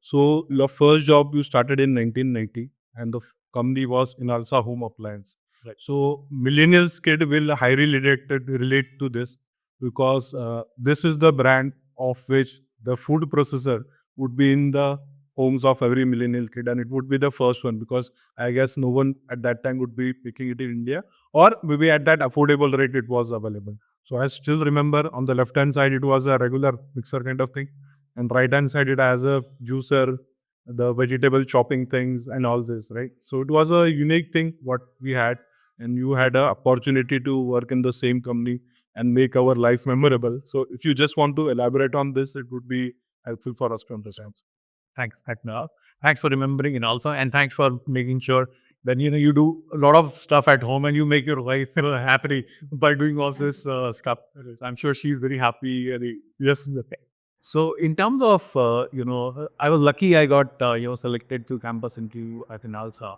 So your first job you started in 1990, and the company was Inalsa Home Appliance. Right. So millennials kid will highly relate to this because this is the brand of which the food processor would be in the homes of every millennial kid, and it would be the first one because I guess no one at that time would be picking it in India, or maybe at that affordable rate it was available. So I still remember on the left hand side it was a regular mixer kind of thing, and right hand side it has a juicer, the vegetable chopping things and all this, right? So it was a unique thing what we had, and you had an opportunity to work in the same company and make our life memorable. So if you just want to elaborate on this, it would be helpful for us to understand. Thanks, Nath. Thanks for remembering it also, and thanks for making sure that you do a lot of stuff at home and you make your wife happy by doing all this stuff. I'm sure she's very happy. Yes. Okay. So in terms of I was lucky I got selected to campus interview at Inalsa,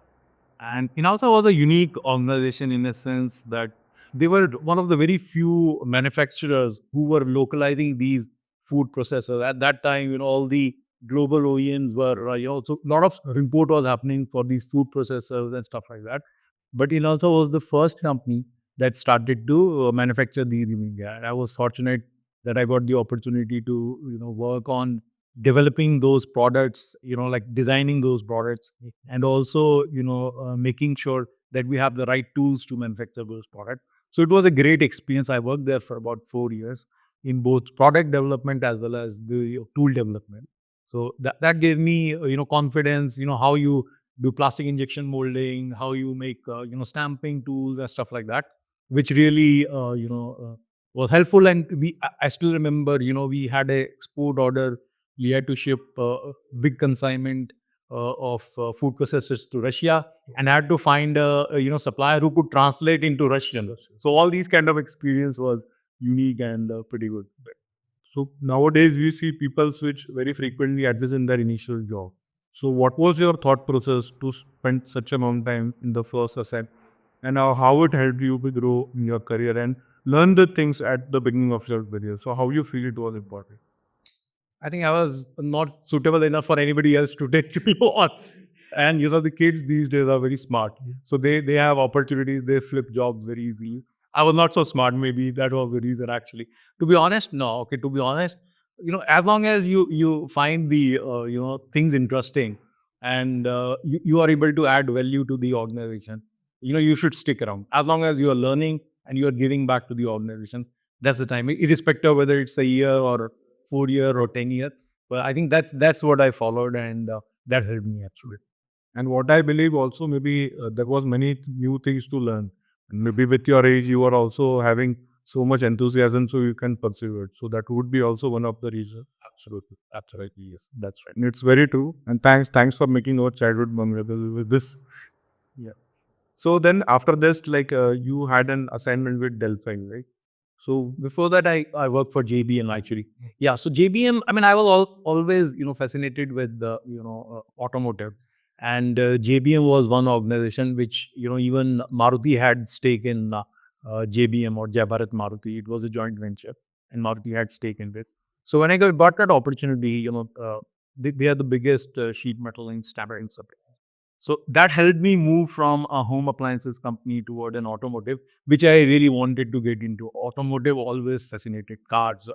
and Inalsa was a unique organization in a sense that they were one of the very few manufacturers who were localizing these food processors. At that time, all the global OEMs were, so a lot of import was happening for these food processors and stuff like that. But Inalsa was the first company that started to manufacture these in India. And I was fortunate that I got the opportunity to, work on developing those products, like designing those products, and also, making sure that we have the right tools to manufacture those products. So it was a great experience. I worked there for about 4 years in both product development as well as the tool development. So that gave me, confidence, how you do plastic injection molding, how you make, stamping tools and stuff like that, which really, was helpful. And I still remember, we had a export order. We had to ship big consignment of food processors to Russia, and had to find a supplier who could translate into Russian. So all these kind of experience was unique and pretty good. So nowadays we see people switch very frequently at this in their initial job. So what was your thought process to spend such a long time in the first asset, and how it helped you to grow in your career and learn the things at the beginning of your career? So how you feel it was important? I think I was not suitable enough for anybody else to take to once. And the kids these days are very smart. So they have opportunities, they flip jobs very easily. I was not so smart, maybe that was the reason actually. To be honest, no. Okay, to be honest, as long as you find the things interesting, and you are able to add value to the organization, you should stick around. As long as you are learning and you are giving back to the organization, that's the time, irrespective of whether it's a year or 4 year or 10 year. But I think that's what I followed, and that helped me actually. And what I believe also, maybe there was many new things to learn. And maybe with your age, you are also having so much enthusiasm, so you can pursue it. So that would be also one of the reasons. Absolutely, absolutely, yes, that's right. And it's very true. And thanks for making our childhood memorable with this. Yeah. So then after this, like you had an assignment with Delphi, right? So before that, I worked for JBM actually. Yeah, so JBM. I mean, I was always fascinated with the automotive, and JBM was one organization which even Maruti had stake in JBM, or Jai Bharat Maruti. It was a joint venture, and Maruti had stake in this. So when I got that opportunity, they are the biggest sheet metal and stamping supplier. So that helped me move from a home appliances company toward an automotive, which I really wanted to get into. Automotive always fascinated, cars.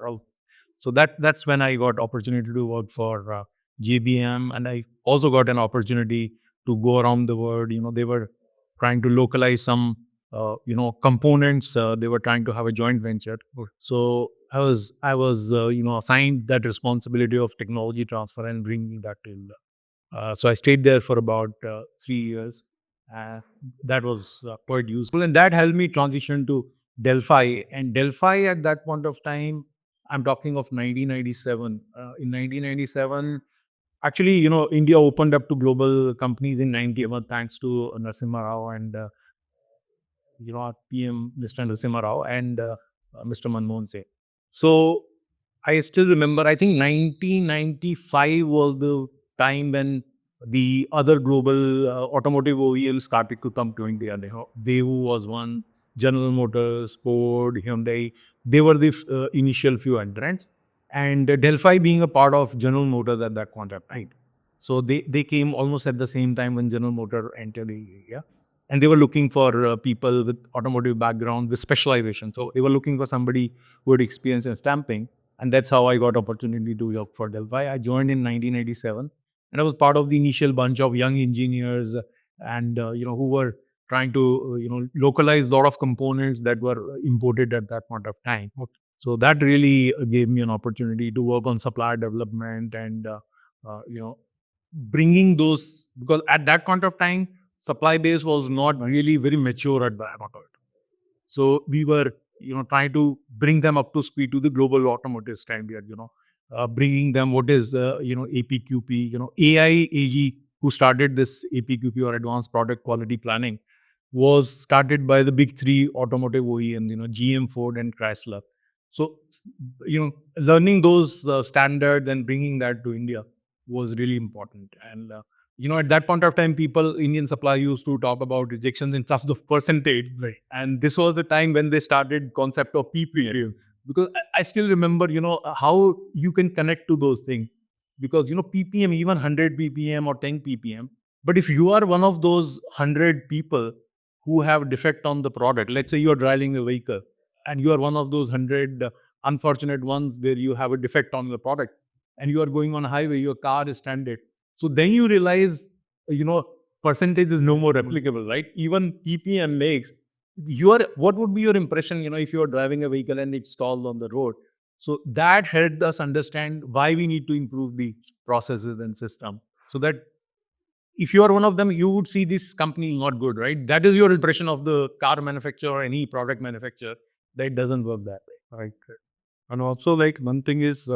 So that's when I got opportunity to work for JBM, and I also got an opportunity to go around the world. They were trying to localize some components. They were trying to have a joint venture. So I was assigned that responsibility of technology transfer and bringing that to India. So I stayed there for about 3 years. Uh, that was quite useful, and that helped me transition to Delphi. And Delphi at that point of time, I'm talking of 1997. In 1997, actually, India opened up to global companies in 91, thanks to Narasimha Rao and our PM, Mr. Narasimha Rao, and Mr. Manmohan Singh. So I still remember, I think 1995 was the time when the other global automotive OEMs started to come to India. Daewoo was one, General Motors, Ford, Hyundai. They were the initial few entrants. And Delphi being a part of General Motors at that point of time. So they came almost at the same time when General Motor entered India, and they were looking for people with automotive background with specialization. So they were looking for somebody who had experience in stamping, and that's how I got opportunity to work for Delphi. I joined in 1987, and I was part of the initial bunch of young engineers, and who were trying to localize a lot of components that were imported at that point of time. So that really gave me an opportunity to work on supplier development and bringing those, because at that point of time supply base was not really very mature at that point. So we were, trying to bring them up to speed to the global automotive standard, bringing them what is, APQP, AIAG, who started this APQP or Advanced Product Quality Planning, was started by the big three automotive OEMs, GM, Ford, and Chrysler. So, learning those standards and bringing that to India was really important. And at that point of time, Indian supply used to talk about rejections in terms of percentage. Right. And this was the time when they started concept of PPM. Because I still remember, how you can connect to those things. Because, PPM, even 100 PPM or 10 PPM. But if you are one of those 100 people who have defect on the product, let's say you are driving a vehicle and you are one of those 100 unfortunate ones where you have a defect on the product and you are going on a highway, your car is stranded. So then you realize, you know, percentage is no more applicable, right? Even PPM makes what would be your impression, if you are driving a vehicle and it's stalled on the road? So that helped us understand why we need to improve the processes and system. So that if you are one of them, you would see this company not good, right? That is your impression of the car manufacturer or any product manufacturer. That doesn't work that way. Right. And also, like, one thing is,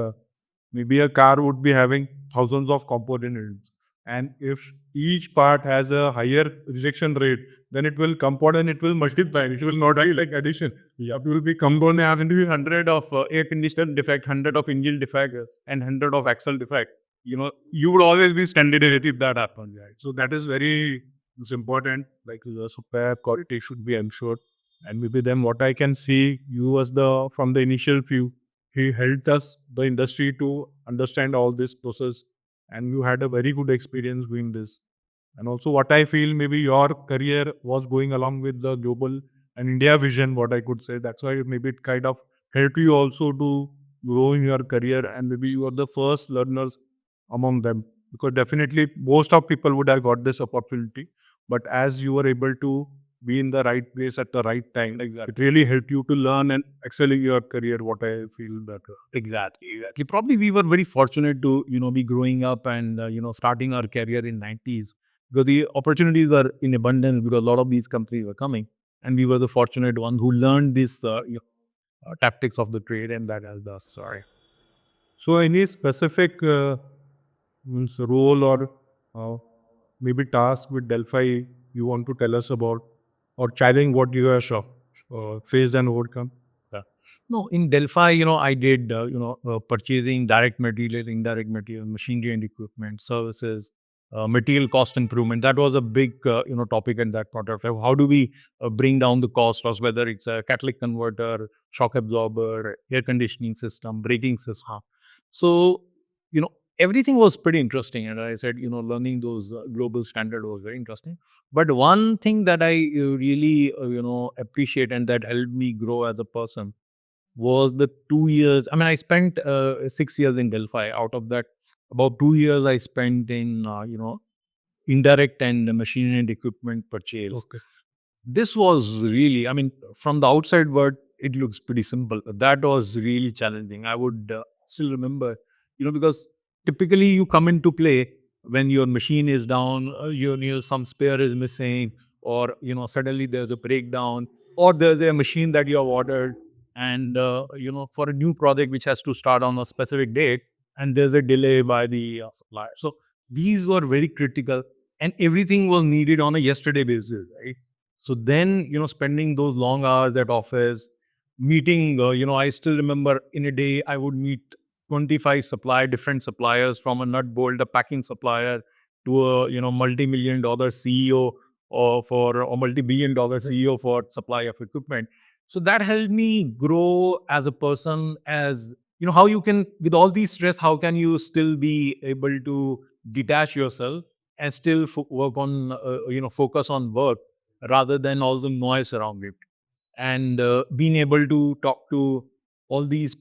maybe a car would be having thousands of components, and if each part has a higher rejection rate, then it will compound and it will multiply. It will not be like addition. Yeah, it will be compound having to be 100 of air conditioner defect, 100 of engine defect, and 100 of axle defect. You would always be stranded if that happens, right? So that is very, it's important. Like, the supplier quality should be ensured. And maybe then what I can see, you was from the initial view, he helped us, the industry, to understand all this process, and you had a very good experience doing this. And also, what I feel, maybe your career was going along with the global and India vision, what I could say. That's why maybe it kind of helped you also to grow in your career, and maybe you are the first learners among them. Because definitely most of people would have got this opportunity, but as you were able to be in the right place at the right time, it really helped you to learn and excel in your career, what I feel better. Exactly. Probably we were very fortunate to, be growing up and, starting our career in 90s, because the opportunities are in abundance because a lot of these companies were coming, and we were the fortunate one who learned this, tactics of the trade, and that helped us. Sorry. So, any specific means role or uh, maybe task with Delphi you want to tell us about, or challenge what you have faced and overcome? Yeah. No, in Delphi, I did, purchasing direct material, indirect material, machinery and equipment, services, material cost improvement. That was a big, topic at that point of time. How do we bring down the cost of whether it's a catalytic converter, shock absorber, air conditioning system, braking system. So, everything was pretty interesting. And I said, learning those global standard was very interesting. But one thing that I really, appreciate and that helped me grow as a person was the 2 years. I mean, I spent 6 years in Delphi. Out of that, about 2 years I spent in, indirect and machinery and equipment purchase. Okay. This was really, I mean, from the outside world, it looks pretty simple. That was really challenging. I would still remember, because typically you come into play when your machine is down, some spare is missing, or, suddenly there's a breakdown, or there's a machine that you have ordered, and, for a new project which has to start on a specific date, and there's a delay by the supplier. So these were very critical, and everything was needed on a yesterday basis, right? So then, spending those long hours at office, meeting, I still remember in a day I would meet 25 different suppliers, from a nut bolt, a packing supplier, to a, multi-million dollar CEO, or multi-billion dollar CEO for supply of equipment. So that helped me grow as a person, as, how you can, with all these stress, how can you still be able to detach yourself and still work on, focus on work rather than all the noise around it. And being able to talk to all these,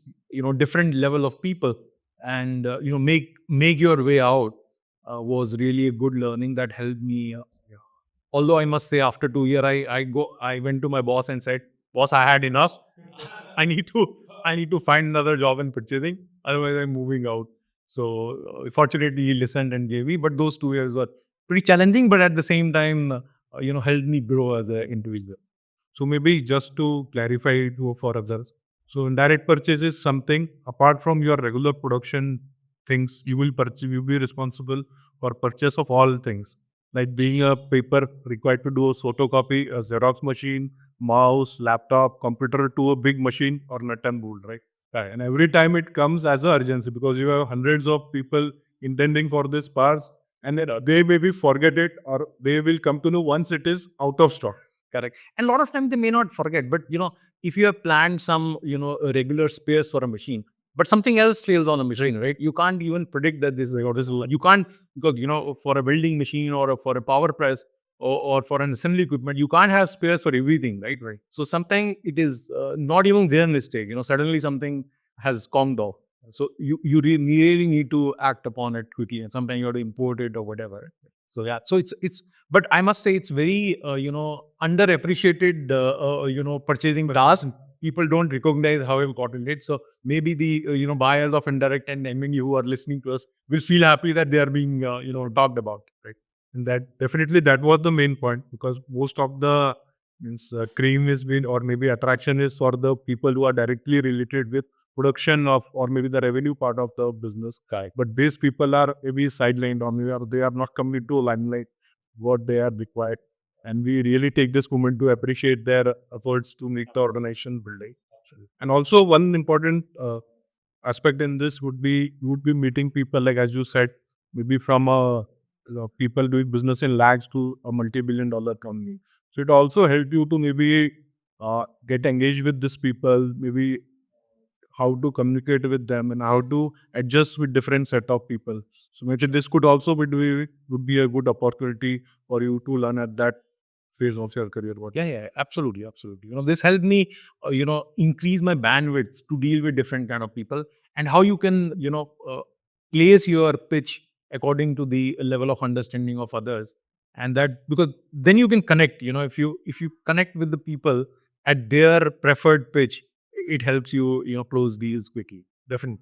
different level of people, and make your way out, was really a good learning that helped me. Although I must say, after 2 years, I went to my boss and said, "Boss, I had enough. I need to find another job in purchasing. Otherwise, I'm moving out." So fortunately, he listened and gave me. But those 2 years were pretty challenging, but at the same time, helped me grow as an individual. So maybe just to clarify for others, so indirect purchase is something apart from your regular production things, you will purchase, you will be responsible for purchase of all things, like being a paper required to do a photocopy, a Xerox machine, mouse, laptop, computer, to a big machine or nut and bolt, right? Right. And every time it comes as an urgency because you have hundreds of people intending for this parts, and then they maybe forget it or they will come to know once it is out of stock. Correct. And a lot of times they may not forget, but if you have planned some, a regular spares for a machine, but something else fails on a machine, right? You can't even predict that this is, you can't, because, for a welding machine or for a power press, or for an assembly equipment, you can't have spares for everything, right? Right. So sometimes it is not even their mistake, suddenly something has conked off. So you really need to act upon it quickly, and sometimes you have to import it or whatever. So yeah, so it's but I must say it's very underappreciated purchasing task. People don't recognize how important it. So maybe the buyers of indirect and MNE who are listening to us will feel happy that they are being talked about, right? And that definitely that was the main point, because most of the means cream is been or maybe attraction is for the people who are directly related with production of or maybe the revenue part of the business. Correct. But these people are maybe sidelined or maybe they are not coming into limelight what they are required. And we really take this moment to appreciate their efforts to make the organization building. And also one important aspect in this would be you would be meeting people like as you said, maybe from a people doing business in lakhs to a multi-billion-dollar company. So it also helped you to maybe get engaged with these people, maybe how to communicate with them and how to adjust with different set of people. So maybe this could also would be a good opportunity for you to learn at that phase of your career. What? Yeah, absolutely, absolutely. This helped me, increase my bandwidth to deal with different kind of people, and how you can, place your pitch according to the level of understanding of others, and that, because then you can connect. If you connect with the people at their preferred pitch, it helps you, close deals quickly. Definitely.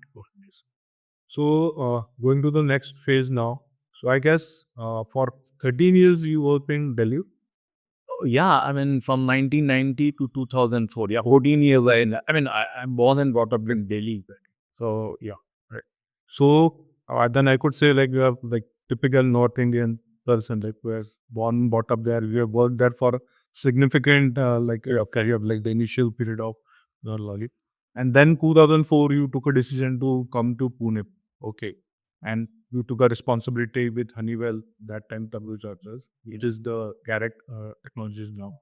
So going to the next phase now. So I guess for 13 years you worked in Delhi. Yeah, I mean, from 1990 to 2004. Yeah, 14 years. I'm born and brought up in Delhi. So, yeah. Right. So then I could say like you have like typical North Indian person like who has born brought up there. You have worked there for significant like career like the initial period of your life. And then 2004 you took a decision to come to Pune. Okay. And you took a responsibility with Honeywell that time W Chargers. It is the Garret Technologies now.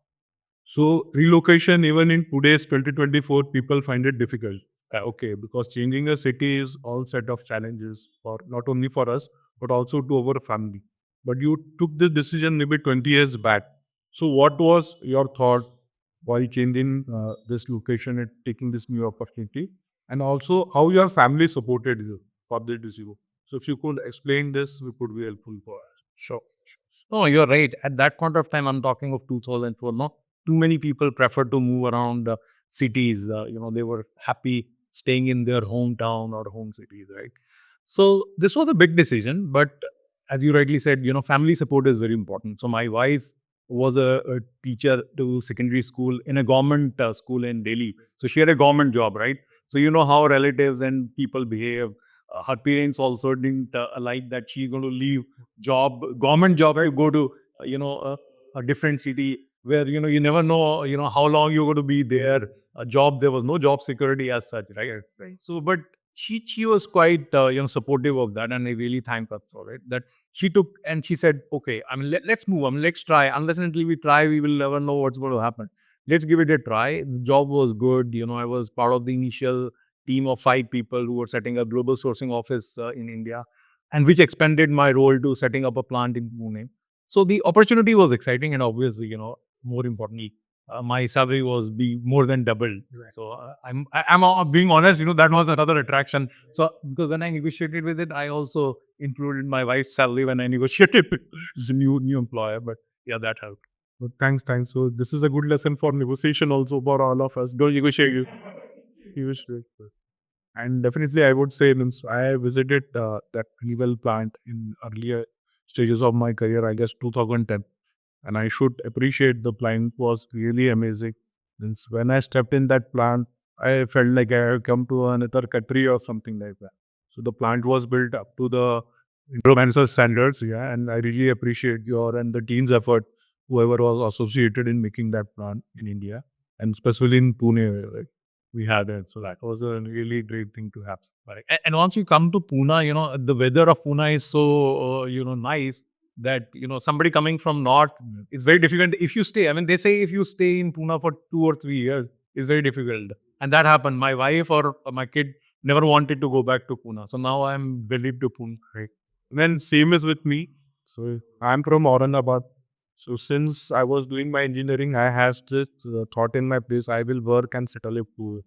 So relocation, even in today's 2024, people find it difficult. Okay, because changing a city is all set of challenges for not only for us but also to our family. But you took this decision maybe 20 years back. So what was your thought while changing this location and taking this new opportunity, and also how your family supported you for this decision? So if you could explain this, it would be helpful for us. Sure. No, you're right. At that point of time, I'm talking of 2004. Not too many people preferred to move around cities. They were happy staying in their hometown or home cities, right? So this was a big decision, but as you rightly said, family support is very important. So my wife was a teacher to secondary school in a government school in Delhi. So she had a government job, right? So you know how relatives and people behave. Her parents also didn't like that she's going to leave government job, to go to a different city where you never know how long you're going to be there. A job, there was no job security as such, right? Right. So, but she was quite supportive of that, and I really thank her for it. That she took and she said, okay, I mean, let's move. I mean, let's try. Unless and until we try, we will never know what's going to happen. Let's give it a try. The job was good. I was part of the initial team of 5 people who were setting up global sourcing office in India. and which expanded my role to setting up a plant in Pune. So the opportunity was exciting, and obviously, more importantly, my salary was be more than doubled. Right. So I'm being honest, that was another attraction. So because when I negotiated with it, I also included my wife's salary when I negotiated with the new employer. But yeah, that helped. But thanks. So this is a good lesson for negotiation also for all of us. Don't negotiate. You should. And definitely, I would say, means I visited that Honeywell plant in earlier stages of my career, I guess 2010. And I should appreciate the plant was really amazing. Means when I stepped in that plant, I felt like I had come to another country or something like that. So the plant was built up to the international standards, yeah. And I really appreciate your and the team's effort, whoever was associated in making that plant in India, and especially in Pune, like, we had it. So that was a really great thing to have. Correct. And once you come to Pune, the weather of Pune is so, nice that, somebody coming from north, it's very difficult. If you stay, I mean, they say if you stay in Pune for 2 or 3 years, it's very difficult. And that happened. My wife or my kid never wanted to go back to Pune. So now I'm relieved to Pune. Right. Then same is with me. So I'm from Aurangabad. So since I was doing my engineering, I had this thought in my place, I will work and settle in Pune.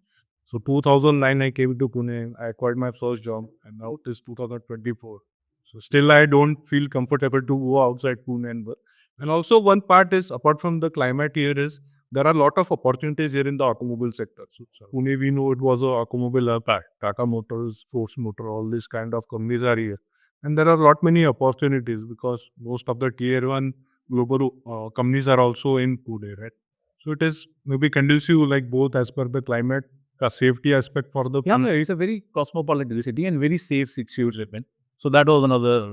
So 2009, I came to Pune. I acquired my first job, and now it is 2024. So still, I don't feel comfortable to go outside Pune and work. And also, one part is apart from the climate here is there are a lot of opportunities here in the automobile sector. So Pune, we know it was a automobile hub. Tata Motors, Force Motor, all these kind of companies are here. And there are a lot many opportunities because most of the tier one global companies are also in Pune, right? So it is maybe conducive like both as per the climate, the safety aspect for the Yeah, people. it's a very cosmopolitan city and very safe city to live in. So that was another,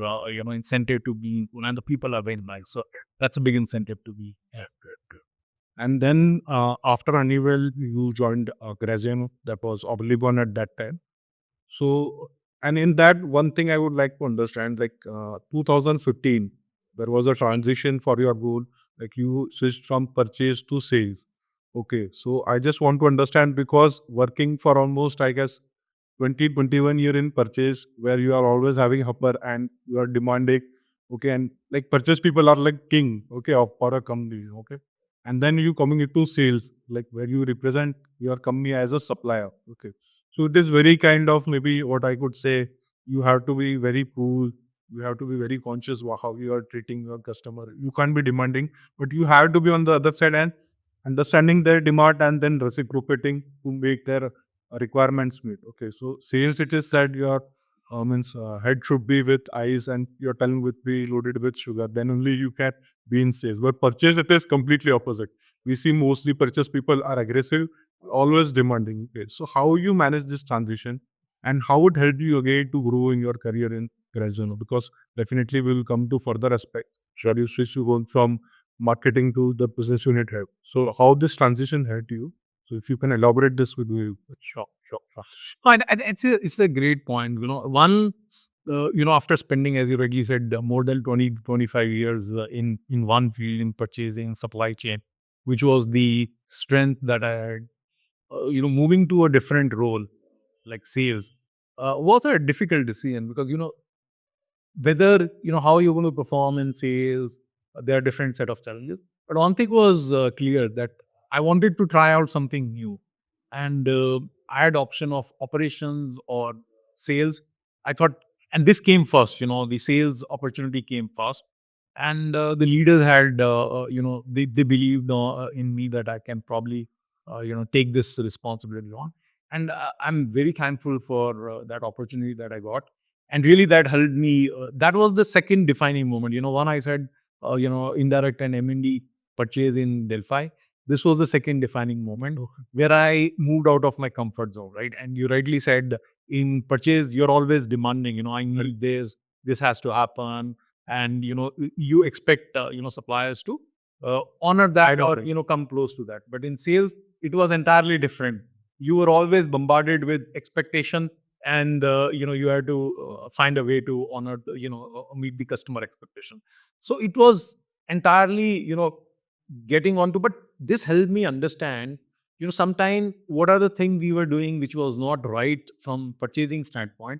incentive to be in Pune, and the people are very nice. So that's a big incentive to be. Yeah. And then after Honeywell, you joined Graziano, that was Oerlikon at that time. So, and in that, one thing I would like to understand, like 2015, there was a transition for your goal, like you switched from purchase to sales. Okay, so I just want to understand because working for almost, I guess, 20-21 year in purchase, where you are always having upper and you are demanding, okay, and like purchase people are like king, okay, of for a company, okay, and then you coming into sales, like where you represent your company as a supplier, okay. So it is very kind of maybe what I could say. You have to be very cool. You have to be very conscious how you are treating your customer. You can't be demanding, but you have to be on the other side and understanding their demand and then reciprocating to make their requirements meet. Okay, so sales it is said your means head should be with ice and your tongue would be loaded with sugar. Then only you can be in sales. But purchase it is completely opposite. We see mostly purchase people are aggressive, always demanding. Okay, so how you manage this transition and how it helped you again to grow in your career in Graziano? Because definitely we will come to further aspects. Sure, you switch to go from marketing to the business unit head. So how this transition helped you? So if you can elaborate this with me. Sure. No, and it's a great point. One, after spending, as you rightly said, more than 20-25 years in one field in purchasing supply chain, which was the strength that I had, moving to a different role like sales was a difficult decision because whether how you're going to perform in sales, there are different set of challenges. But one thing was clear that I wanted to try out something new, and I had option of operations or sales. I thought, and this came first. The sales opportunity came first, and the leaders had they believed in me that I can probably take this responsibility on, and I'm very thankful for that opportunity that I got, and really that helped me. That was the second defining moment. One I said, indirect and M&D purchase in Delphi. This was the second defining moment where I moved out of my comfort zone, right? And you rightly said in purchase, you're always demanding, I need this has to happen. And, you expect, suppliers to honor that or, come close to that. But in sales, it was entirely different. You were always bombarded with expectation and, you had to find a way to honor, meet the customer expectation. So it was entirely, getting onto, but this helped me understand, sometimes what are the things we were doing which was not right from purchasing standpoint,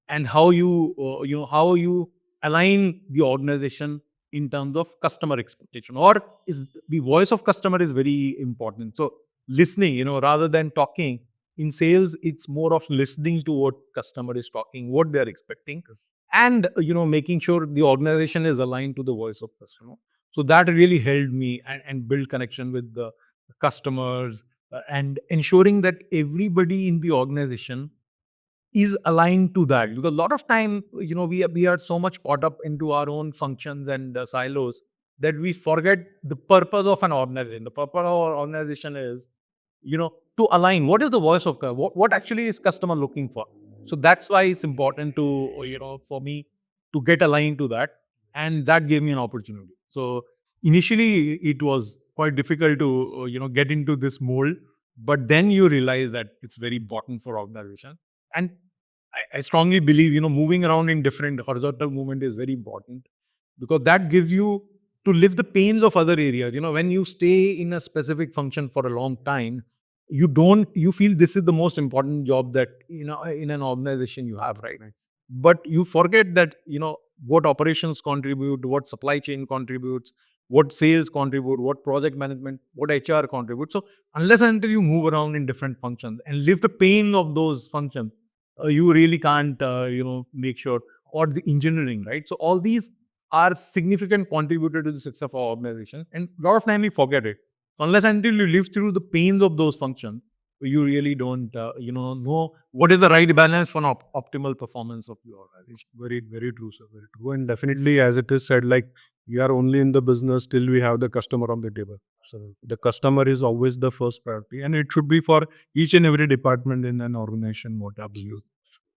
and how you align the organization in terms of customer expectation, or is the voice of customer is very important. So listening, rather than talking in sales, it's more of listening to what customer is talking, what they are expecting, and making sure the organization is aligned to the voice of customer. So that really helped me and build connection with the customers, and ensuring that everybody in the organization is aligned to that, because a lot of time we are so much caught up into our own functions and silos that we forget the purpose of an organization. The purpose of our organization is to align what is the voice of what actually is customer looking for. So that's why it's important to for me to get aligned to that, and that gave me an opportunity. So initially it was quite difficult to get into this mold, but then you realize that it's very important for organization. And I strongly believe, moving around in different horizontal movement is very important, because that gives you to live the pains of other areas. When you stay in a specific function for a long time, you feel this is the most important job that, in an organization you have, right? But you forget that, what operations contribute, what supply chain contributes, what sales contribute, what project management, what HR contributes. So unless and until you move around in different functions and live the pain of those functions, you really can't, make sure, or the engineering, right? So all these are significant contributor to the success of our organization, and a lot of time we forget it. Unless until you live through the pains of those functions, you really don't, know what is the right balance for an optimal performance of your organization. Very, very true, sir. Very true. And definitely, as it is said, like we are only in the business till we have the customer on the table. So the customer is always the first priority, and it should be for each and every department in an organization. What absolute.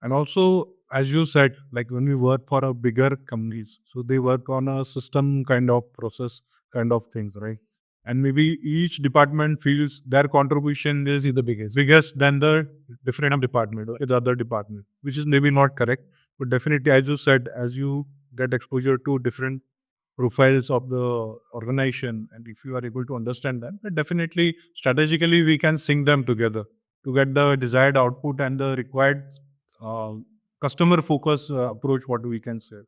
And also, as you said, like when we work for a bigger companies, so they work on a system kind of process kind of things, right? And maybe each department feels their contribution is The biggest than the different department or the other department, which is maybe not correct. But definitely, as you said, as you get exposure to different profiles of the organization, and if you are able to understand them, then definitely strategically we can sync them together to get the desired output and the required uh, customer focus approach, what we can say.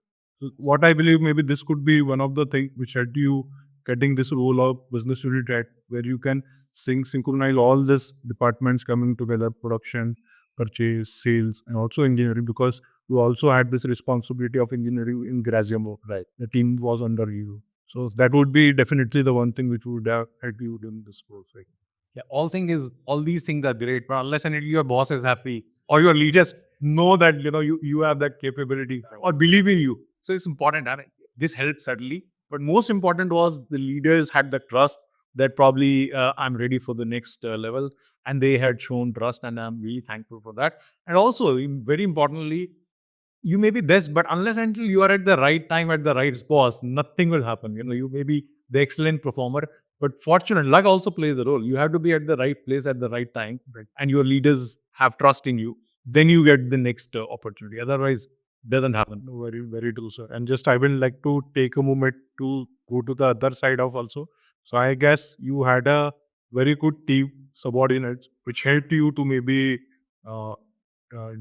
So what I believe, maybe this could be one of the things which helped you getting this role of business unit head, where you can synchronize all these departments coming together: production, purchase, sales, and also engineering, because you also had this responsibility of engineering in Grasiamo. Right. The team was under you. So that would be definitely the one thing which would have helped you in this process. Yeah, all these things are great, but unless and until your boss is happy or your leaders know that you have that capability or believe in you, so it's important. I mean, this helped certainly, but most important was the leaders had the trust that probably I'm ready for the next level, and they had shown trust, and I'm really thankful for that. And also, very importantly, you may be best, but unless until you are at the right time at the right spot, nothing will happen. You may be the excellent performer, but fortunate luck also plays a role. You have to be at the right place at the right time, Right. and your leaders have trust in you. Then you get the next opportunity. Otherwise, doesn't happen. No, very, very true, sir. And just I will like to take a moment to go to the other side of also. So I guess you had a very good team subordinates which helped you to maybe uh,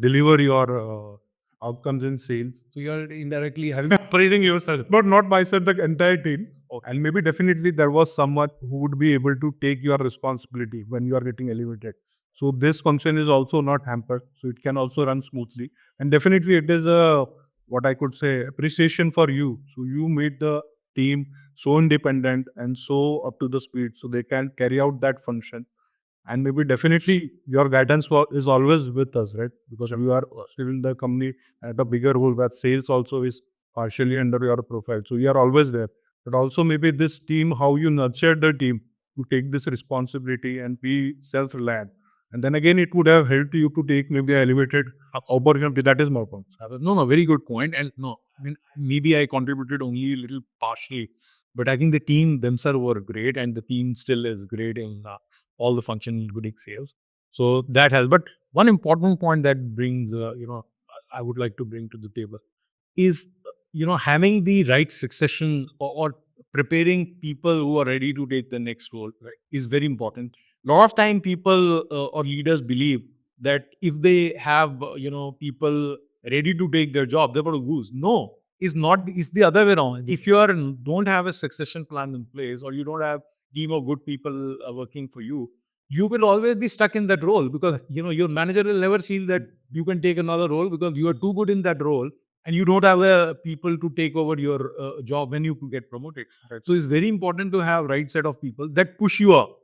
deliver your outcomes in sales. So you're indirectly having Praising yourself, but not myself, the entire team. And maybe definitely there was someone who would be able to take your responsibility when you are getting elevated. So this function is also not hampered. So it can also run smoothly. And definitely it is a, what I could say, appreciation for you. So you made the team so independent and so up to the speed so they can carry out that function. And maybe definitely your guidance is always with us, right? Because you are still in the company at a bigger role where sales also is partially under your profile. So you are always there. But also maybe this team, how you nurtured the team to take this responsibility and be self-reliant. And then again, it would have helped you to take maybe an elevated opportunity. That is my point. No, very good point. And no, I mean, maybe I contributed only a little partially, but I think the team themselves were great, and the team still is great in all the function, including sales. So that has. But one important point that brings, I would like to bring to the table is, having the right succession, or preparing people who are ready to take the next role, right, is very important. A lot of time, people or leaders believe that if they have, people ready to take their job, they're going to lose. No, it's not. It's the other way around. If you don't have a succession plan in place, or you don't have team of good people working for you, you will always be stuck in that role, because your manager will never feel that you can take another role, because you are too good in that role, and you don't have people to take over your job when you get promoted. Right. So it's very important to have right set of people that push you up.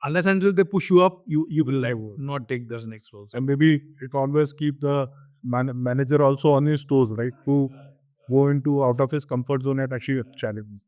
Unless until they push you up, you will not take this next role. And maybe it always keep the manager also on his toes, right? To go into out of his comfort zone and actually challenge.